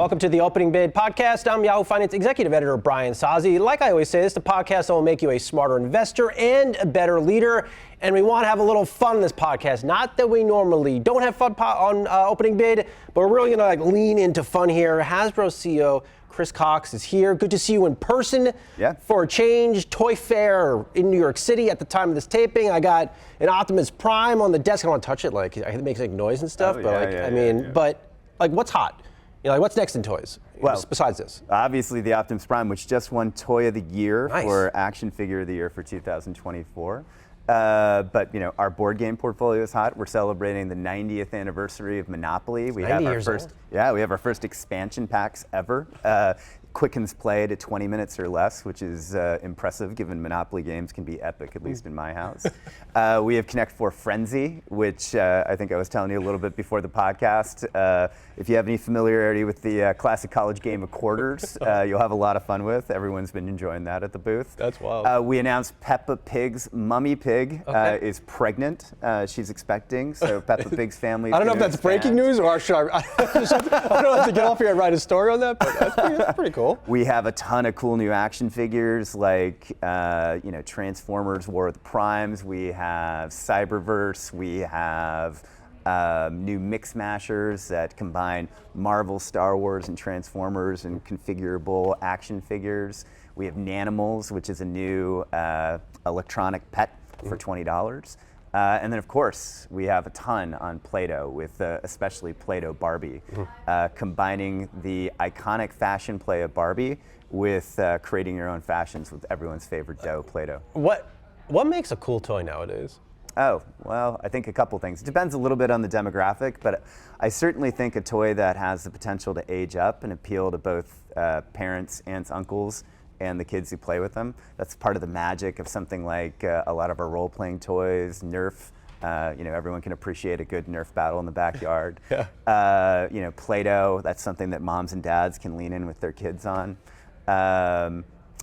Welcome to the Opening Bid podcast. I'm Yahoo Finance Executive Editor Brian Sozzi. Like I always say, this is the podcast that will make you a smarter investor and a better leader. And we want to have a little fun in this podcast. Not that we normally don't have fun on Opening Bid, but we're really going to lean into fun here. Hasbro CEO Chris Cox is here. Good to see you in person for a change. Toy Fair in New York City at the time of this taping. I got an Optimus Prime on the desk. I don't want to touch it. Like, it makes like noise and stuff. But what's hot? You know, like, what's next in toys? Well, besides this, obviously the Optimus Prime, which just won Toy of the Year for Action Figure of the Year for 2024. But you know, our board game portfolio is hot. We're celebrating the 90th anniversary of Monopoly. We have our first, we have our first expansion packs ever. Quickens play to 20 minutes or less, which is impressive given Monopoly games can be epic, at least in my house. We have Connect 4 Frenzy, which I think I was telling you a little bit before the podcast. If you have any familiarity with the classic college game of quarters, you'll have a lot of fun with. Everyone's been enjoying that at the booth. That's wild. We announced Peppa Pig's Mummy Pig is pregnant. She's expecting, so Peppa Pig's family. I don't know if that's breaking news or should I don't have to get off here and write a story on that, but that's pretty cool. We have a ton of cool new action figures like Transformers War of the Primes. We have Cyberverse. We have new Mix Mashers that combine Marvel, Star Wars, and Transformers and configurable action figures. We have Nanimals, which is a new electronic pet for $20. And then, of course, we have a ton on Play-Doh, with especially Play-Doh Barbie, combining the iconic fashion play of Barbie with creating your own fashions with everyone's favorite dough, Play-Doh. What makes a cool toy nowadays? Oh, well, I think a couple things. It depends a little bit on the demographic, but I certainly think a toy that has the potential to age up and appeal to both parents, aunts, uncles, and the kids who play with them. That's part of the magic of something like a lot of our role-playing toys, Nerf. Everyone can appreciate a good Nerf battle in the backyard. Play-Doh, that's something that moms and dads can lean in with their kids on.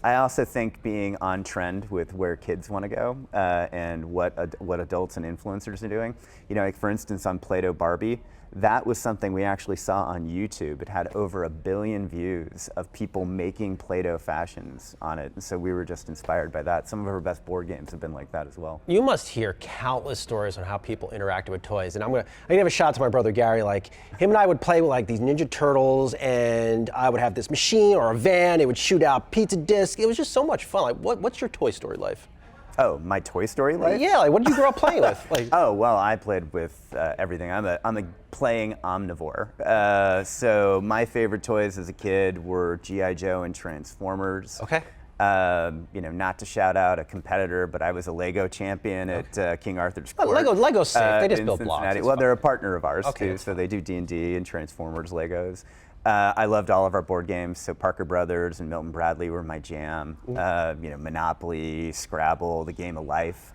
I also think being on trend with where kids want to go and what adults and influencers are doing. You know, like for instance, on Play-Doh Barbie, that was something we actually saw on YouTube. It had over 1 billion views of people making Play-Doh fashions on it. And so we were just inspired by that. Some of our best board games have been like that as well. You must hear countless stories on how people interacted with toys. And I'm gonna give a shout out to my brother Gary. Like, him and I would play with like these Ninja Turtles, and I would have this machine or a van. It would shoot out pizza discs. It was just so much fun. Like, what's your Toy Story life? Oh, my Toy Story life? Yeah, like what did you grow up playing with? Like, oh, well, I played with everything. I'm a playing omnivore. So my favorite toys as a kid were G.I. Joe and Transformers. Okay. Not to shout out a competitor, but I was a Lego champion at King Arthur's Court. Lego's safe. They just build blocks. Well, they're a partner of ours too, so they do D&D and Transformers Legos. I loved all of our board games, so Parker Brothers and Milton Bradley were my jam. Monopoly, Scrabble, the Game of Life.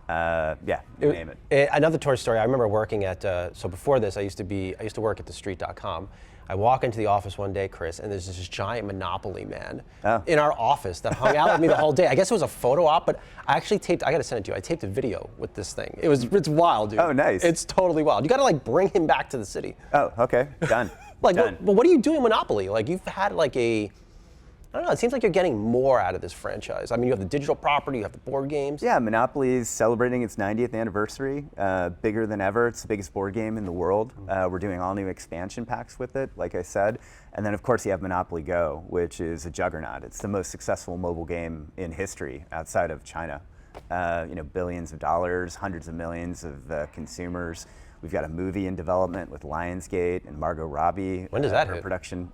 You name it. Another Toy Story. I remember working at. So before this, I used to work at TheStreet.com. I walk into the office one day, Chris, and there's this giant Monopoly man in our office that hung out with me the whole day. I guess it was a photo op, but I actually taped. I got to send it to you. I taped a video with this thing. It's wild, dude. Oh, nice. It's totally wild. You got to bring him back to the city. Oh, okay, done. But what are you doing Monopoly? Like, you've had I don't know, it seems like you're getting more out of this franchise. I mean, you have the digital property, you have the board games. Yeah, Monopoly is celebrating its 90th anniversary, bigger than ever. It's the biggest board game in the world. We're doing all new expansion packs with it, like I said. And then, of course, you have Monopoly Go, which is a juggernaut. It's the most successful mobile game in history outside of China. Billions of dollars, hundreds of millions of consumers. We've got a movie in development with Lionsgate and Margot Robbie. When does that hit? Production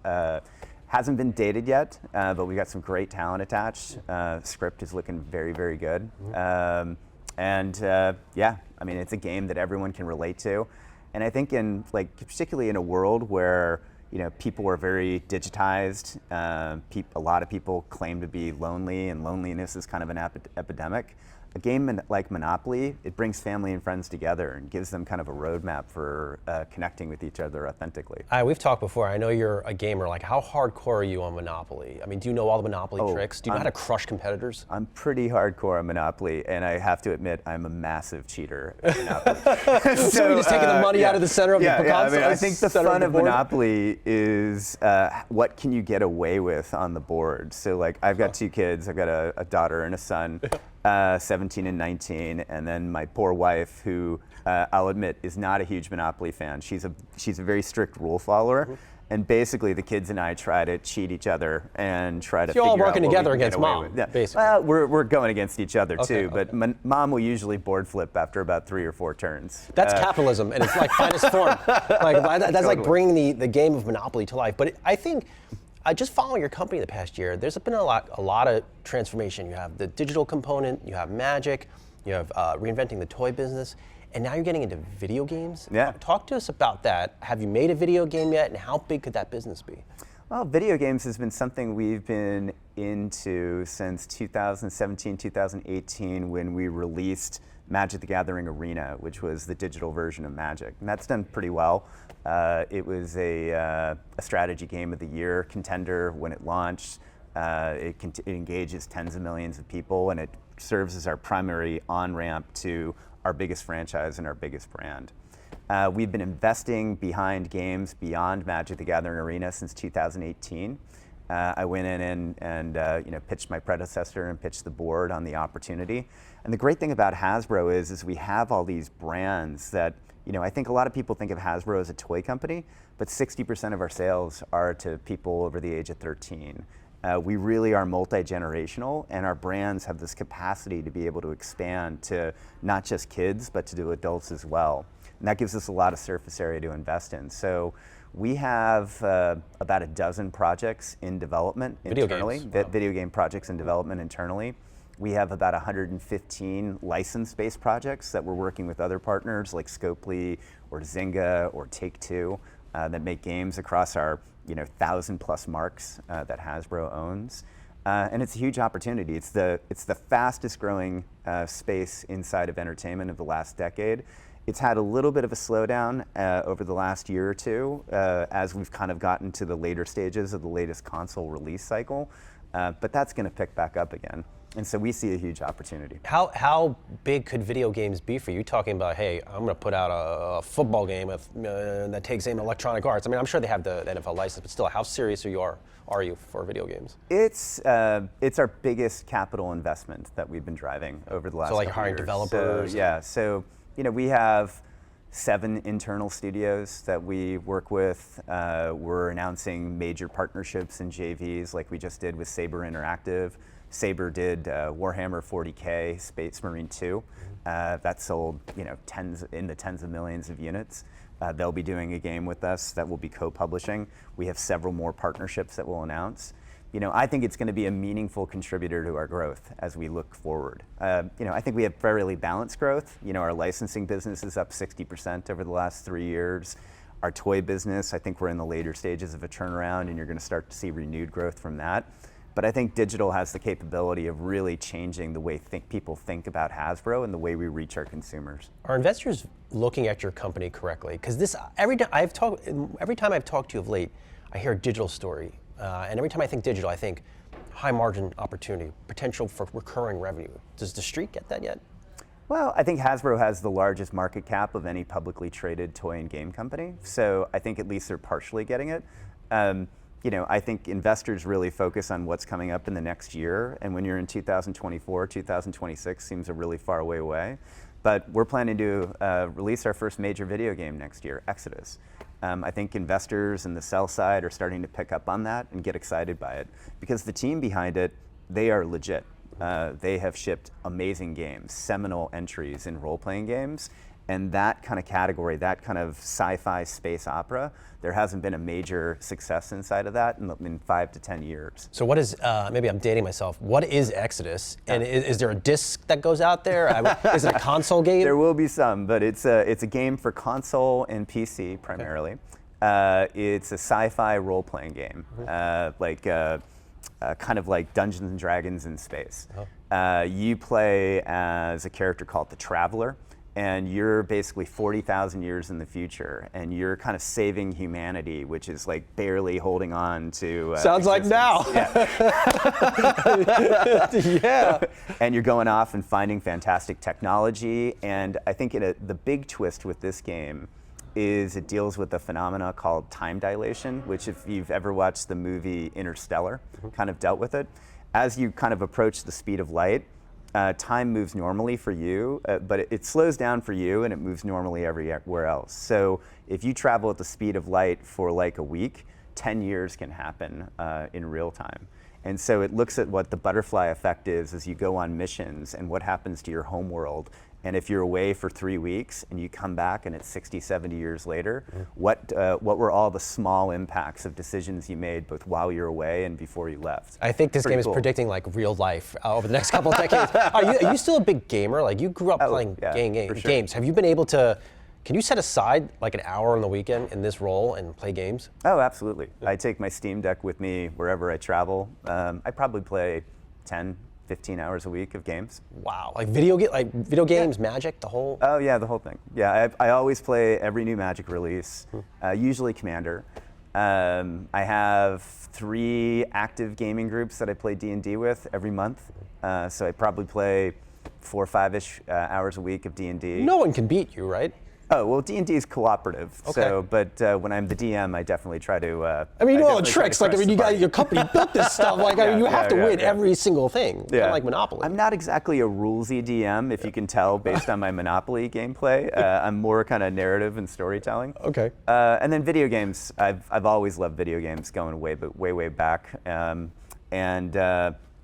hasn't been dated yet, but we got some great talent attached. Script is looking very, very good. I mean, it's a game that everyone can relate to. And I think particularly in a world where, people are very digitized, a lot of people claim to be lonely, and loneliness is kind of an epidemic. a game like Monopoly, it brings family and friends together and gives them kind of a roadmap for connecting with each other authentically. We've talked before. I know you're a gamer. Like, how hardcore are you on Monopoly? I mean, do you know all the Monopoly tricks? Do you know how to crush competitors? I'm pretty hardcore on Monopoly, and I have to admit, I'm a massive cheater at Monopoly. So you're just taking the money out of the center of the console? I mean, I think the fun of Monopoly is what can you get away with on the board. So, like, I've got two kids. I've got a daughter and a son. 17 and 19, and then my poor wife, who I'll admit is not a huge Monopoly fan. She's a very strict rule follower, and basically the kids and I try to cheat each other and try to. So you're all figure working out what together we can against get away mom, with. Yeah. basically. Well, we're going against each other too, Okay. but mom will usually board flip after about 3 or 4 turns. That's capitalism, and it's like finest form. Like that's like bringing the game of Monopoly to life. But I think. Just following your company the past year, there's been a lot of transformation. You have the digital component, you have Magic, you have reinventing the toy business, and now you're getting into video games. Yeah. Talk to us about that. Have you made a video game yet, and how big could that business be? Well, video games has been something we've been into since 2017, 2018, when we released Magic the Gathering Arena, which was the digital version of Magic. And that's done pretty well. It was a strategy game of the year contender when it launched. It engages tens of millions of people, and it serves as our primary on-ramp to our biggest franchise and our biggest brand. We've been investing behind games beyond Magic the Gathering Arena since 2018. I went in and pitched my predecessor and pitched the board on the opportunity. And the great thing about Hasbro is we have all these brands that, I think a lot of people think of Hasbro as a toy company, but 60% of our sales are to people over the age of 13. We really are multi-generational, and our brands have this capacity to be able to expand to not just kids, but to adults as well. And that gives us a lot of surface area to invest in. So we have about a dozen projects in development internally. Video game projects in development internally. We have about 115 license-based projects that we're working with other partners like Scopely or Zynga or Take-Two that make games across our 1,000+ marks that Hasbro owns. And it's a huge opportunity. It's the fastest growing space inside of entertainment of the last decade. It's had a little bit of a slowdown over the last year or two as we've kind of gotten to the later stages of the latest console release cycle, but that's going to pick back up again. And so we see a huge opportunity. How big could video games be for you? Talking about, hey, I'm going to put out a football game that takes aim at Electronic Arts. I mean, I'm sure they have the NFL license, but still, how serious are you for video games? It's our biggest capital investment that we've been driving over the last couple years. So like hiring developers? So we have 7 internal studios that we work with. We're announcing major partnerships and JVs like we just did with Saber Interactive. Saber did Warhammer 40K Space Marine 2. That sold tens of millions of units. They'll be doing a game with us that we'll be co-publishing. We have several more partnerships that we'll announce. I think it's going to be a meaningful contributor to our growth as we look forward. I think we have fairly balanced growth. Our licensing business is up 60% over the last 3 years. Our toy business, I think we're in the later stages of a turnaround, and you're going to start to see renewed growth from that. But I think digital has the capability of really changing the way people think about Hasbro and the way we reach our consumers. Are investors looking at your company correctly? Because every time I've talked to you of late, I hear a digital story. And every time I think digital, I think high margin opportunity, potential for recurring revenue. Does the street get that yet? Well, I think Hasbro has the largest market cap of any publicly traded toy and game company. So I think at least they're partially getting it. I think investors really focus on what's coming up in the next year. And when you're in 2024, 2026 seems a really far away. But we're planning to release our first major video game next year, Exodus. I think investors and the sell side are starting to pick up on that and get excited by it because the team behind it, they are legit. They have shipped amazing games, seminal entries in role-playing games, and that kind of category, that kind of sci-fi space opera, there hasn't been a major success inside of that in 5 to 10 years. So what is, maybe I'm dating myself, what is Exodus? And is there a disc that goes out there? Is it a console game? There will be some, but it's a game for console and PC primarily. Okay. It's a sci-fi role-playing game, kind of like Dungeons and Dragons in space. Oh. You play as a character called the Traveler, and you're basically 40,000 years in the future, and you're kind of saving humanity, which is like barely holding on to Sounds like now. Yeah. Yeah. And you're going off and finding fantastic technology, and I think the big twist with this game is it deals with a phenomena called time dilation, which if you've ever watched the movie Interstellar, kind of dealt with it. As you kind of approach the speed of light, time moves normally for you, but it slows down for you and it moves normally everywhere else. So if you travel at the speed of light for like a week, 10 years can happen in real time. And so it looks at what the butterfly effect is as you go on missions and what happens to your home world. And if you're away for 3 weeks and you come back and it's 60, 70 years later, what were all the small impacts of decisions you made both while you're away and before you left? I think this game is predicting like real life over the next couple of decades. Are you still a big gamer? Like you grew up playing games. Have you been able to, can you set aside like an hour on the weekend in this role and play games? Oh, absolutely. I take my Steam Deck with me wherever I travel. I probably play 10, 15 hours a week of games. Wow, like video games, Magic, the whole. Oh yeah, the whole thing. Yeah, I always play every new Magic release, usually Commander. I have 3 active gaming groups that I play D&D with every month. So I probably play 4 or 5-ish hours a week of D&D. No one can beat you, right? Oh, well, D&D is cooperative. Okay. So, but when I'm the DM, I definitely try to. I mean, you know all the tricks. Like, I mean, your company built this stuff. Like, I mean, you have to win every single thing. Kind of like Monopoly. I'm not exactly a rulesy DM, if you can tell based on my Monopoly gameplay. I'm more kind of narrative and storytelling. Okay. And then video games. I've always loved video games, going way back. You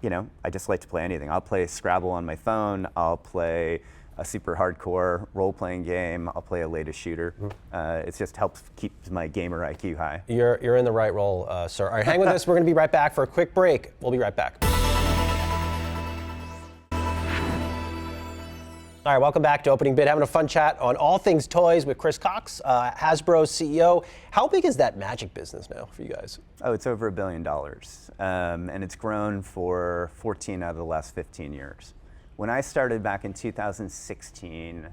know, I just like to play anything. I'll play Scrabble on my phone. I'll play a super hardcore role-playing game. I'll play a latest shooter. It just helps keep my gamer IQ high. You're in the right role, sir. All right, hang with us. We're going to be right back for a quick break. We'll be right back. All right, welcome back to Opening Bid. Having a fun chat on all things toys with Chris Cox, Hasbro CEO. How big is that Magic business now for you guys? Oh, it's over $1 billion. And it's grown for 14 out of the last 15 years. When I started back in 2016,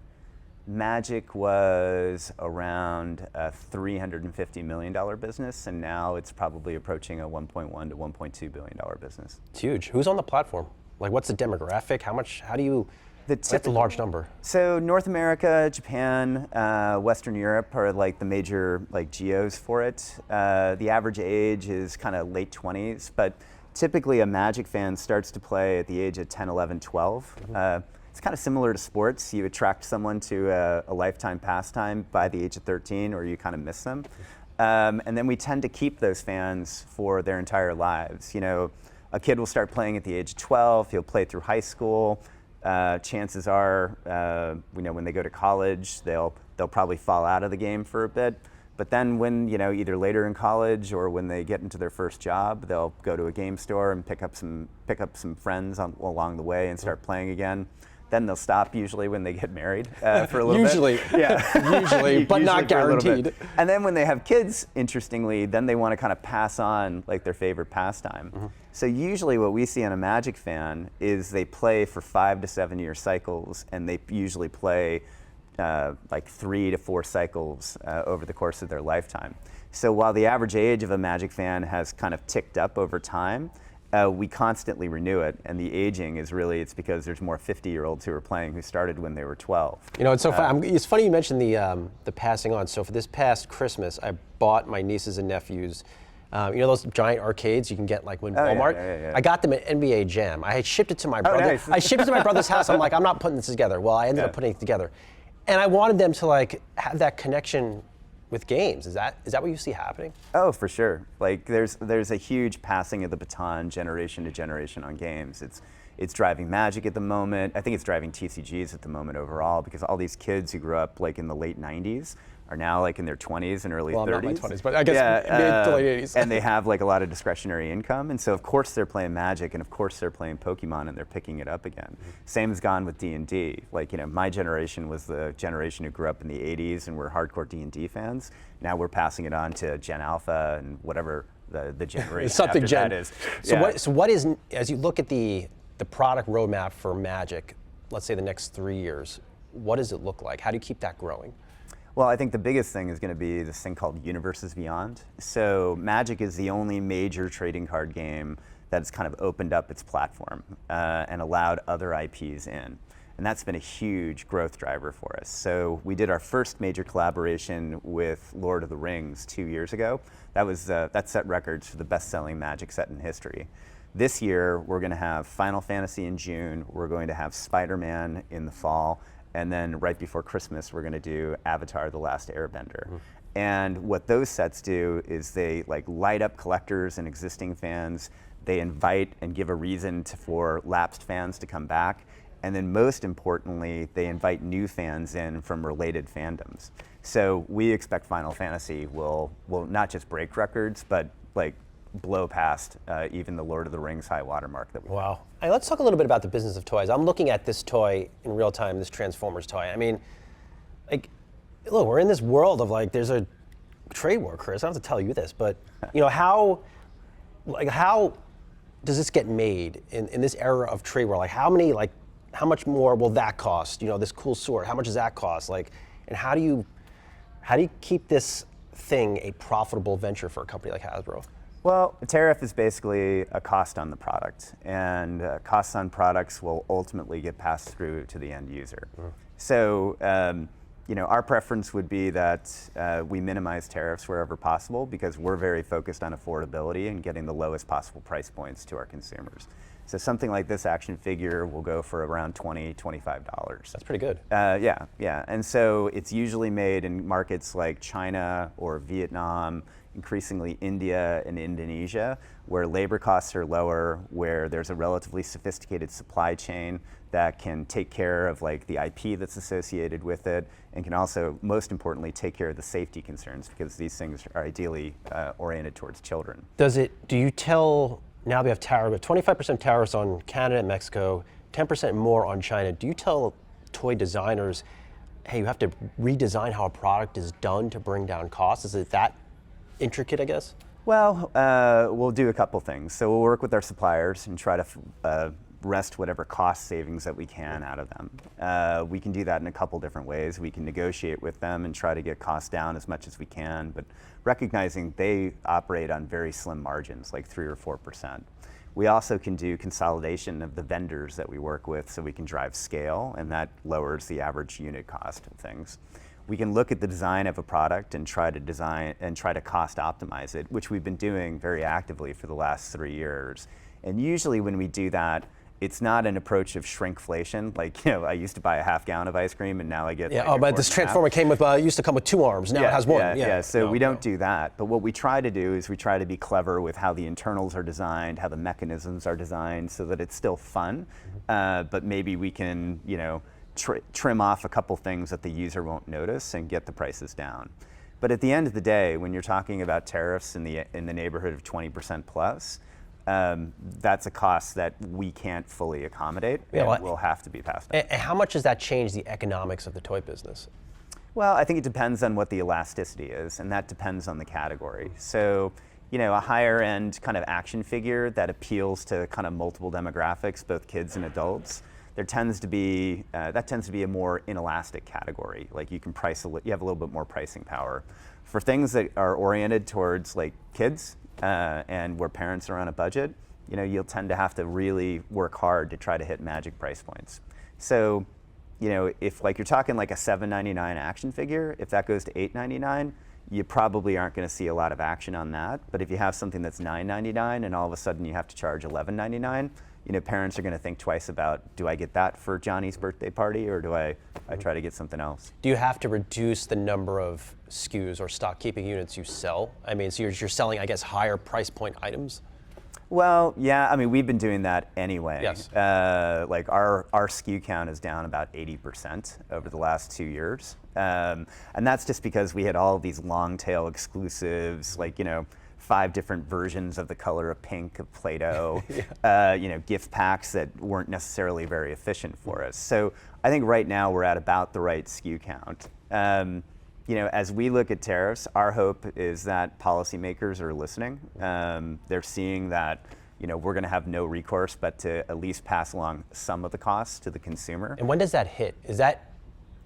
Magic was around a $350 million business, and now it's probably approaching a $1.1 to $1.2 billion business. It's huge. Who's on the platform? Like, what's the demographic? How do you, that's a large number. So North America, Japan, Western Europe are like the major like geos for it. The average age is kind of late 20s, but typically a Magic fan starts to play at the age of 10, 11, 12. It's kind of similar to sports. You attract someone to a lifetime pastime by the age of 13, or you kind of miss them. And then we tend to keep those fans for their entire lives. You know, a kid will start playing at the age of 12, he'll play through high school. Chances are, you know, when they go to college, they'll probably fall out of the game for a bit. But then when, you know, either later in college or when they get into their first job, they'll go to a game store and pick up some friends along the way and start playing again. Then they'll stop usually when they get married for a little usually. bit. Yeah. Usually, but not guaranteed. And then when they have kids, interestingly, then they want to kind of pass on like their favorite pastime. So usually what we see in a Magic fan is they play for 5 to 7 year cycles, and they usually play like 3 to 4 cycles over the course of their lifetime. So while the average age of a Magic fan has kind of ticked up over time, we constantly renew it, and the aging is really, it's because there's more 50-year-olds who are playing who started when they were 12. You know, it's so funny. It's funny you mentioned the passing on. So for this past Christmas, I bought my nieces and nephews, you know those giant arcades you can get like when Walmart? Yeah. I got them at NBA Jam. I had shipped it to my brother. Nice. I shipped it to my brother's house. I'm like, I'm not putting this together. Well, I ended up putting it together. And I wanted them to like have that connection with games. Is that what you see happening? Oh, for sure. Like there's a huge passing of the baton generation to generation on games. It's driving Magic at the moment. I think it's driving TCGs at the moment overall, because all these kids who grew up like in the late 90s are now like in their 20s and early 30s. Well, not my 20s, but I guess mid to late 80s. And they have like a lot of discretionary income, and so of course they're playing Magic, and of course they're playing Pokemon, and they're picking it up again. Same has gone with D&D. Like, you know, my generation was the generation who grew up in the 80s and were hardcore D&D fans. Now we're passing it on to Gen Alpha and whatever the generation Something after Gen. that is. So what is, as you look at the the product roadmap for Magic, let's say the next 3 years, what does it look like? How do you keep that growing? Well, I think the biggest thing is going to be this thing called Universes Beyond. So Magic is the only major trading card game that's kind of opened up its platform and allowed other IPs in. And that's been a huge growth driver for us. So we did our first major collaboration with Lord of the Rings 2 years ago. That set records for the best-selling Magic set in history. This year, we're going to have Final Fantasy in June. We're going to have Spider-Man in the fall. And then right before Christmas, we're going to do Avatar: The Last Airbender. Mm. And what those sets do is they light up collectors and existing fans. They invite and give a reason for lapsed fans to come back. And then most importantly, they invite new fans in from related fandoms. So we expect Final Fantasy will not just break records, but blow past even the Lord of the Rings high watermark that we have. Wow. Hey, let's talk a little bit about the business of toys. I'm looking at this toy in real time, this Transformers toy. I mean, look, we're in this world of there's a trade war, Chris. I don't have to tell you this, but how does this get made in this era of trade war? How much more will that cost? This cool sword, how much does that cost? And how do you keep this thing a profitable venture for a company like Hasbro? Well, a tariff is basically a cost on the product, and costs on products will ultimately get passed through to the end user. Mm. So, our preference would be that we minimize tariffs wherever possible because we're very focused on affordability and getting the lowest possible price points to our consumers. So something like this action figure will go for around $20, $25. That's pretty good. Yeah. And so it's usually made in markets like China or Vietnam, increasingly India and Indonesia, where labor costs are lower, where there's a relatively sophisticated supply chain that can take care of the IP that's associated with it, and can also, most importantly, take care of the safety concerns because these things are ideally oriented towards children. Do you tell, now we have 25% tariffs on Canada and Mexico, 10% more on China. Do you tell toy designers, hey, you have to redesign how a product is done to bring down costs? Is it that intricate, I guess? Well, we'll do a couple things. So we'll work with our suppliers and try to wrest whatever cost savings that we can out of them. We can do that in a couple different ways. We can negotiate with them and try to get costs down as much as we can, but recognizing they operate on very slim margins, like 3 or 4%. We also can do consolidation of the vendors that we work with so we can drive scale, and that lowers the average unit cost of things. We can look at the design of a product and try to cost optimize it, which we've been doing very actively for the last 3 years. And usually when we do that, it's not an approach of shrinkflation. I used to buy a half gallon of ice cream and now I get but this Transformer used to come with 2 arms, now it has 1. So we don't do that. But what we try to do is we try to be clever with how the internals are designed, how the mechanisms are designed so that it's still fun, but maybe we can, trim off a couple things that the user won't notice and get the prices down. But at the end of the day, when you're talking about tariffs in the neighborhood of 20% plus, that's a cost that we can't fully accommodate and will have to be passed on. And how much does that change the economics of the toy business? Well, I think it depends on what the elasticity is, and that depends on the category. So, a higher end kind of action figure that appeals to kind of multiple demographics, both kids and adults, that tends to be a more inelastic category. You can you have a little bit more pricing power. For things that are oriented towards kids and where parents are on a budget, you'll tend to have to really work hard to try to hit Magic price points. So, if you're talking a $7.99 action figure, if that goes to $8.99, you probably aren't going to see a lot of action on that. But if you have something that's $9.99 and all of a sudden you have to charge $11.99, parents are going to think twice about, do I get that for Johnny's birthday party or do I try to get something else? Do you have to reduce the number of SKUs or stock keeping units you sell? I mean, so you're selling, I guess, higher price point items? Well, yeah, we've been doing that anyway. Yes. Our SKU count is down about 80% over the last 2 years. And that's just because we had all of these long tail exclusives, 5 different versions of the color of pink of Play-Doh, gift packs that weren't necessarily very efficient for us. So I think right now we're at about the right SKU count. As we look at tariffs, our hope is that policymakers are listening. They're seeing that we're going to have no recourse but to at least pass along some of the costs to the consumer. And when does that hit? Is that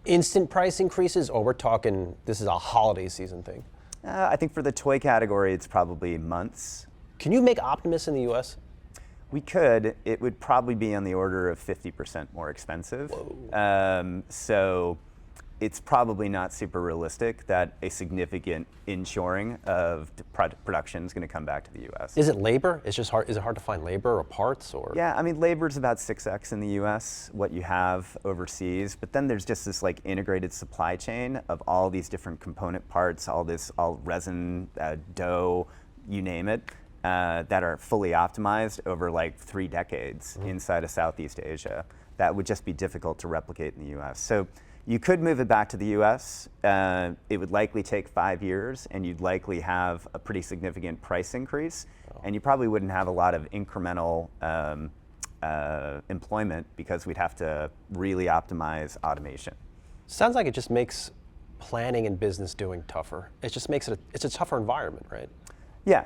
instant price increases, or we're talking this is a holiday season thing? I think for the toy category, it's probably months. Can you make Optimus in the U.S.? We could. It would probably be on the order of 50% more expensive. So it's probably not super realistic that a significant inshoring of production is going to come back to the U.S. Is it labor? It's just hard. Is it hard to find labor or parts? Or yeah, I mean, labor is about 6x in the U.S. what you have overseas, but then there's just this like integrated supply chain of all these different component parts, all resin, dough, you name it, that are fully optimized over like 3 decades inside of Southeast Asia. That would just be difficult to replicate in the U.S. So you could move it back to the U.S. It would likely take 5 years, and you'd likely have a pretty significant price increase, and you probably wouldn't have a lot of incremental employment because we'd have to really optimize automation. Sounds like it just makes planning and business doing tougher. It just makes it's a tougher environment, right? Yeah.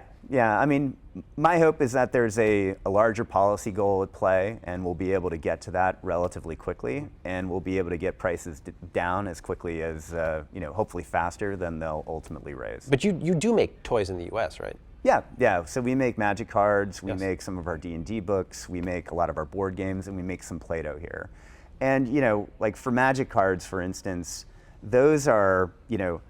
I mean, my hope is that there's a larger policy goal at play, and we'll be able to get to that relatively quickly, and we'll be able to get prices down as quickly as, hopefully faster than they'll ultimately raise. But you do make toys in the U.S., right? Yeah. So we make Magic cards, we Yes. make some of our D&D books, we make a lot of our board games, and we make some Play-Doh here. And, like for Magic cards, for instance, those are,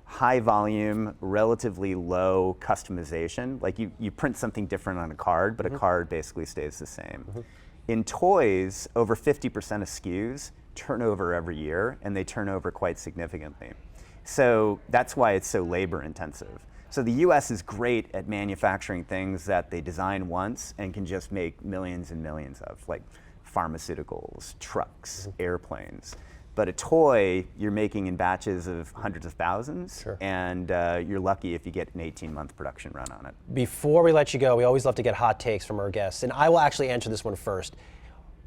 high volume, relatively low customization. Like you print something different on a card, but a card basically stays the same. In toys, over 50% of SKUs turn over every year, and they turn over quite significantly. So that's why it's so labor intensive. So the US is great at manufacturing things that they design once and can just make millions and millions of, like pharmaceuticals, trucks, airplanes. But a toy, you're making in batches of hundreds of thousands, Sure. and you're lucky if you get an 18-month production run on it. Before we let you go, we always love to get hot takes from our guests, and I will actually answer this one first.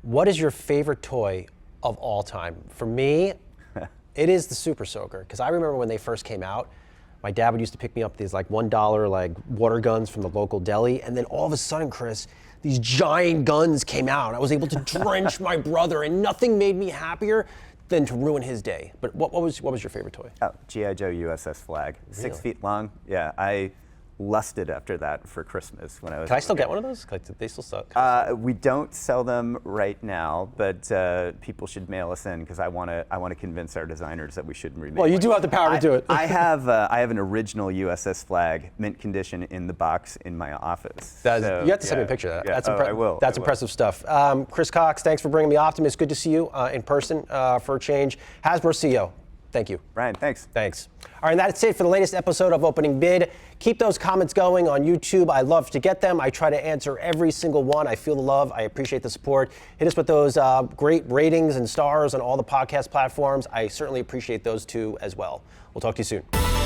What is your favorite toy of all time? For me, it is the Super Soaker, because I remember when they first came out, my dad would used to pick me up these like $1 like water guns from the local deli, and then all of a sudden, Chris, these giant guns came out. I was able to drench my brother, and nothing made me happier than to ruin his day. But what was your favorite toy? Oh, G.I. Joe USS Flag, 6 feet long. Yeah, I lusted after that for Christmas when I was. Can I still get one of those? Like, do they still sell? We don't sell them right now, but people should mail us in because I want to convince our designers that we shouldn't remake. Well, you do have the power to do it. I have an original USS Flag, mint condition, in the box in my office. You have to send me a picture of that. Yeah. That's I will. That's impressive stuff. Chris Cox, thanks for bringing me Optimus. Good to see you in person for a change. Hasbro CEO, thank you. Ryan, thanks. Thanks. All right, and that's it for the latest episode of Opening Bid. Keep those comments going on YouTube. I love to get them. I try to answer every single one. I feel the love. I appreciate the support. Hit us with those great ratings and stars on all the podcast platforms. I certainly appreciate those too as well. We'll talk to you soon.